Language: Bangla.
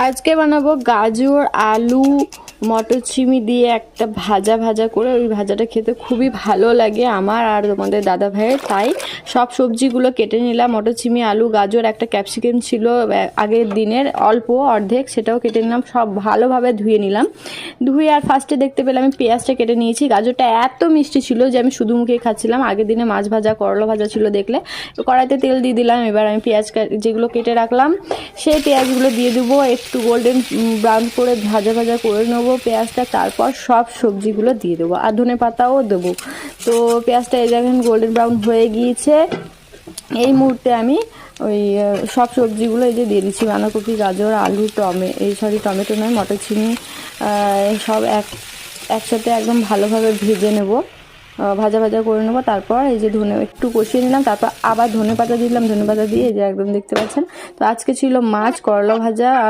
আজকে বানাবো গাজর আলু মটরছিমি দিয়ে একটা ভাজা ভাজা করে। ওই ভাজাটা খেতে খুবই ভালো লাগে আমার আর তোমাদের দাদা ভাইয়ের। তাই সব সবজিগুলো কেটে নিলাম, মটরছিমি আলু গাজর, একটা ক্যাপসিকাম ছিল আগের দিনের অল্প অর্ধেক, সেটাও কেটে নিলাম। সব ভালোভাবে ধুয়ে নিলাম। ধুয়ে আর ফার্স্টে দেখতে পেলাম আমি পেঁয়াজটা কেটে নিয়েছি। গাজরটা এত মিষ্টি ছিল যে আমি শুধু মুখে খাচ্ছিলাম। আগের দিনে মাছ ভাজা করলা ভাজা ছিল দেখলে। কড়াইতে তেল দিয়ে দিলাম। এবার আমি পেঁয়াজ যেগুলো কেটে রাখলাম সেই পেঁয়াজগুলো দিয়ে দেবো, একটু গোল্ডেন ব্রাউন করে ভাজা ভাজা করে নেবো পেঁয়াজটা। তারপর সব সবজিগুলো দিয়ে দেবো আর ধনে পাতাও দেবো। তো পেঁয়াজটা এই দেখেন গোল্ডেন ব্রাউন হয়ে গিয়েছে। এই মুহূর্তে আমি ওই সব সবজিগুলো এই যে দিয়ে দিচ্ছি, বাঁধাকপি গাজর আলু টমেটো নয় মটরছিমি, সব একসাথে একদম ভালোভাবে ভেজে নেব, ভাজা ভাজা করে নেবো। তারপর এই যে একটু কষিয়ে নিলাম, তারপর আবার ধনে পাতা দিলাম। ধনে পাতা দিয়ে এই যে একদম দেখতে পাচ্ছেন। তো আজকে ছিল মাছ, করলা ভাজা আর